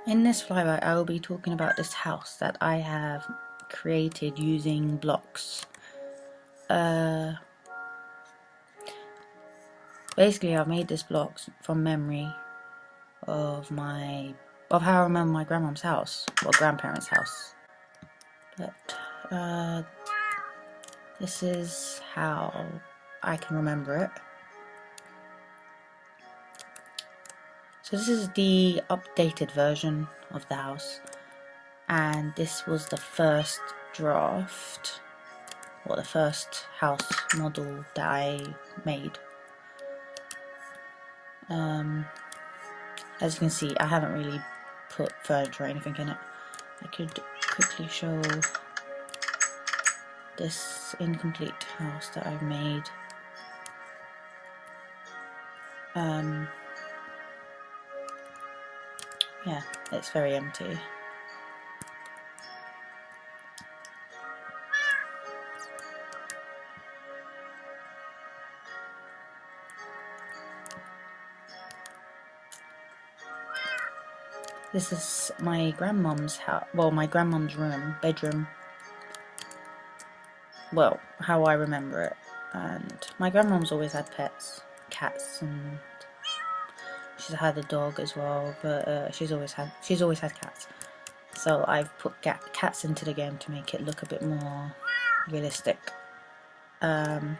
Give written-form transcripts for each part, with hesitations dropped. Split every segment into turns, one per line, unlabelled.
In this flyby, I will be talking about this house that I have created using blocks. Basically, I've made this blocks from memory of how I remember my grandmom's house, or grandparents' house. But this is how I can remember it. So this is the updated version of the house, and this was the first draft, or the first house model that I made. As you can see, I haven't really put furniture or anything in it. I could quickly show this incomplete house that I've made. Yeah, it's very empty. This is my grandmom's house, well, my grandmom's bedroom. Well, how I remember it. And my grandmom's always had pets, cats, and she's had a dog as well. But she's always had cats. So I've put cats into the game to make it look a bit more realistic. So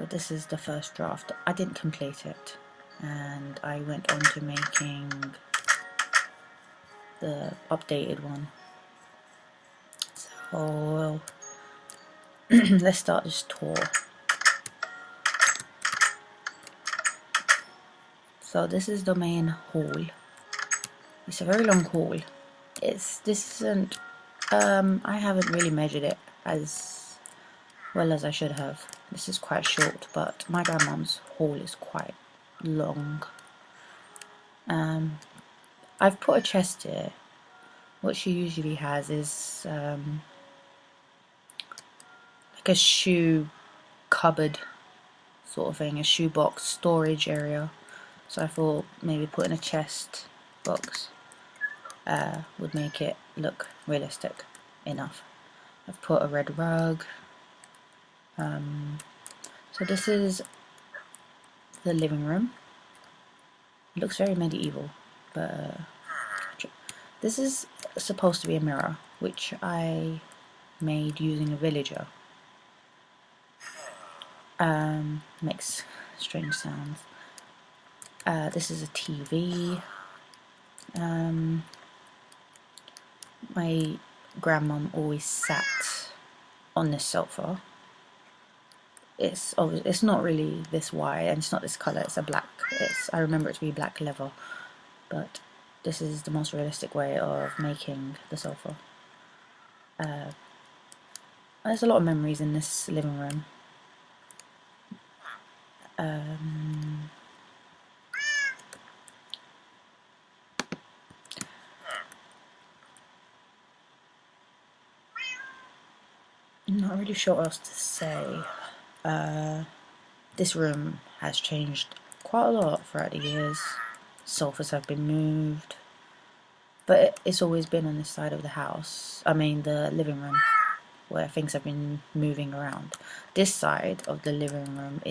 this is the first draft. I didn't complete it, and I went on to making the updated one. So let's start this tour. So this is the main hall. It's a very long hall. This isn't. I haven't really measured it as well as I should have. This is quite short, but my grandmom's hall is quite long. I've put a chest here. What she usually has is like a shoe cupboard sort of thing, a shoe box storage area. So I thought maybe putting a chest box would make it look realistic enough. I've put a red rug. So this is the living room. It looks very medieval, but this is supposed to be a mirror, which I made using a villager. Makes strange sounds. This is a TV. My grandmom always sat on this sofa. It's not really this white, and it's not this colour. It's a black. I remember it to be black leather, but this is the most realistic way of making the sofa. There's a lot of memories in this living room. I'm not really sure what else to say. This room has changed quite a lot throughout the years. Sofas have been moved, but it's always been on this side of the house. I mean, the living room, where things have been moving around. This side of the living room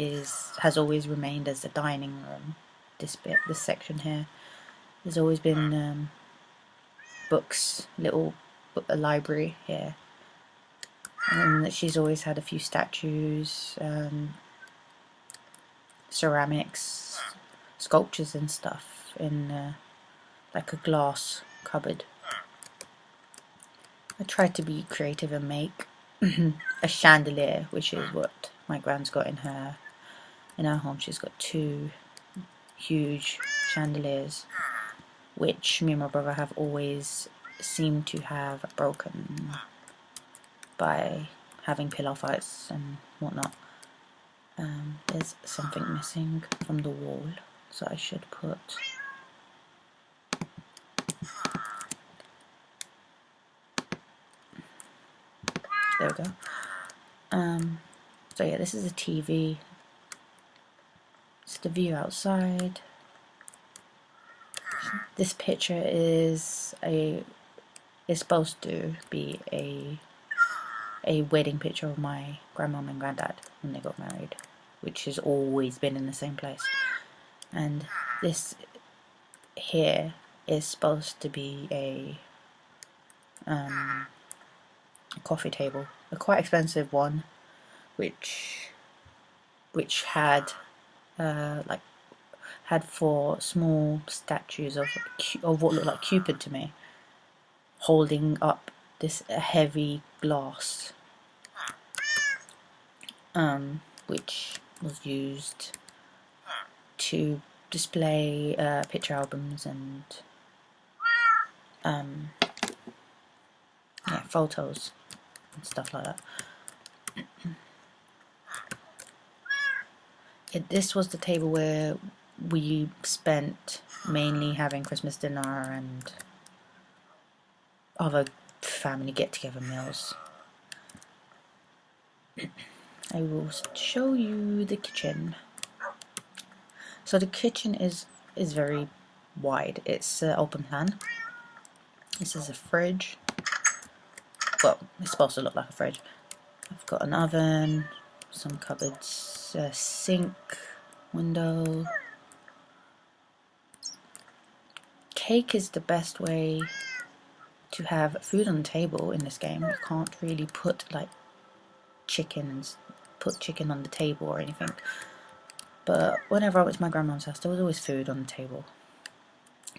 has always remained as the dining room. This section here, there's always been books, a library here. And she's always had a few statues, ceramics, sculptures and stuff in like a glass cupboard. I tried to be creative and make a chandelier, which is what my grand's got in her home. She's got two huge chandeliers, which me and my brother have always seemed to have broken by having pillow fights and whatnot. There's something missing from the wall, so I should put there we go. So yeah, this is a TV. It's the view outside. This picture is supposed to be a wedding picture of my grandmom and granddad when they got married, which has always been in the same place. And this here is supposed to be a coffee table, a quite expensive one, which had had 4 small statues of what looked like Cupid to me, holding up this heavy glass, which was used to display picture albums and yeah, photos and stuff like that. This was the table where we spent mainly having Christmas dinner and other family get-together meals. I will show you the kitchen. So the kitchen is very wide. It's open plan. This is a fridge. Well, it's supposed to look like a fridge. I've got an oven, some cupboards, a sink, window. Cake is the best way to have food on the table in this game. You can't really put like chicken and put chicken on the table or anything. But whenever I went to my grandma's house, there was always food on the table.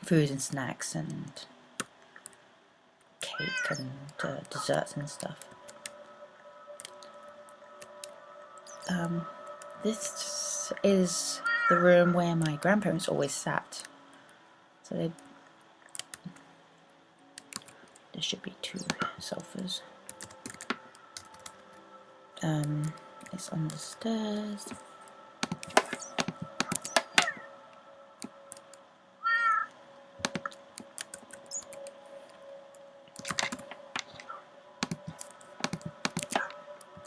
Food and snacks and cake and desserts and stuff. This is the room where my grandparents always sat. So there should be 2 sofas. It's on the stairs.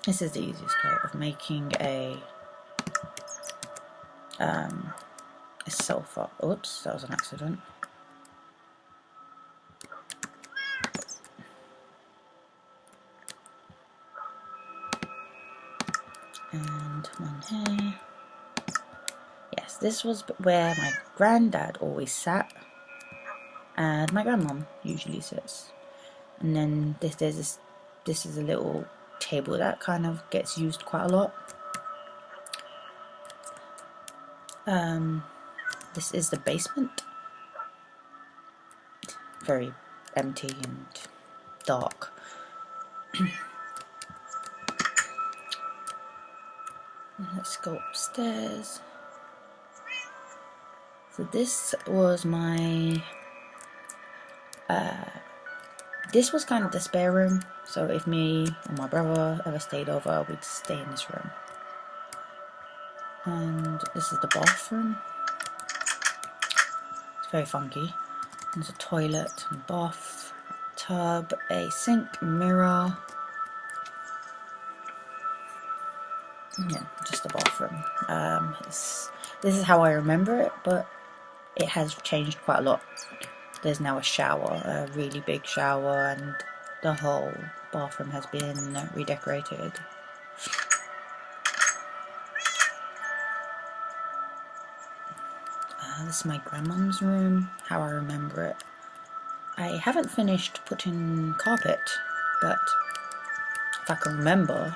This is the easiest way of making a sofa. Oops, that was an accident. And one here. Yes, this was where my granddad always sat, and my grandmom usually sits. And then this is a little table that kind of gets used quite a lot. This is the basement. Very empty and dark. Let's go upstairs. So this was my this was kind of the spare room, so if me or my brother ever stayed over, we'd stay in this room. And this is the bathroom. It's very funky. There's a toilet and bath tub, a sink, mirror. Yeah, just a bathroom. This is how I remember it, but it has changed quite a lot. There's now a shower, a really big shower, and the whole bathroom has been redecorated. This is my grandmom's room, how I remember it. I haven't finished putting carpet, but if I can remember,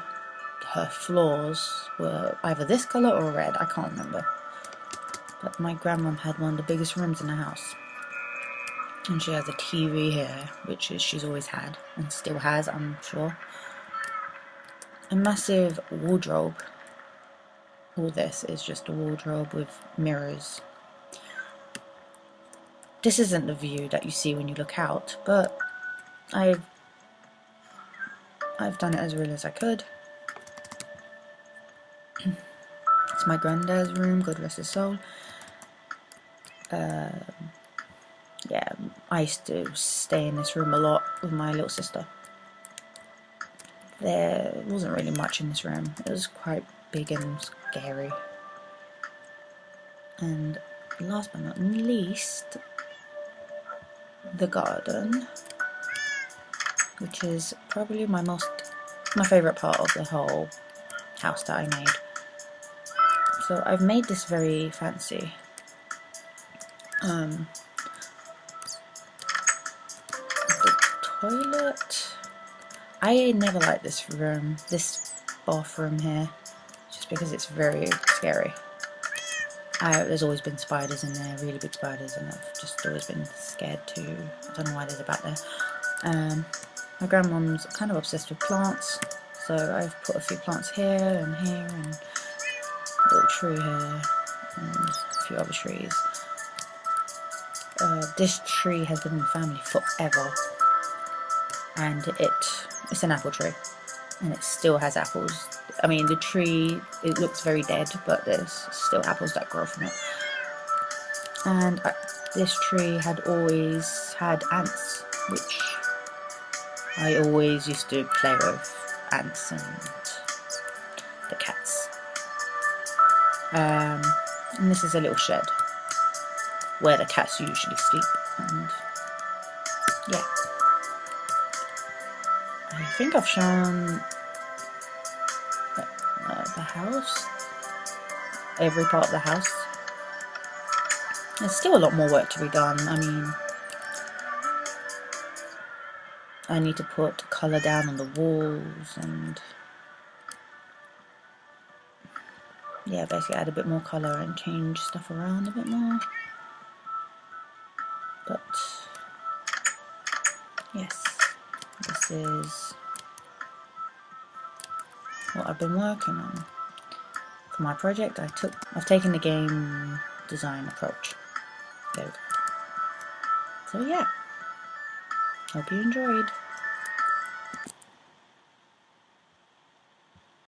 her floors were either this colour or red, I can't remember. But my grandmom had one of the biggest rooms in the house. And she has a TV here, which she's always had, and still has, I'm sure. A massive wardrobe. All this is just a wardrobe with mirrors. This isn't the view that you see when you look out, but I've done it as real as I could. It's my granddad's room, God rest his soul. Yeah, I used to stay in this room a lot with my little sister. There wasn't really much in this room. It was quite big and scary. And last but not least, the garden, which is probably my favourite part of the whole house that I made. So I've made this very fancy. The toilet, I never liked this bathroom here, just because it's very scary. There's always been spiders in there, really big spiders, and I've just always been scared to. I don't know why there's a bat there. My grandmom's kind of obsessed with plants, so I've put a few plants here, and a little tree here, and a few other trees. This tree has been in the family forever, and it's an apple tree, and it still has apples. I mean, the tree, it looks very dead, but there's still apples that grow from it. And this tree had always had ants, which I always used to play with ants and the cats. And this is a little shed where the cats usually sleep, and yeah. I think I've shown the house, every part of the house. There's still a lot more work to be done. I mean, I need to put colour down on the walls and yeah, basically add a bit more colour and change stuff around a bit more. But yes, this is what I've been working on for my project. I've taken the game design approach. There we go. So yeah, hope you enjoyed.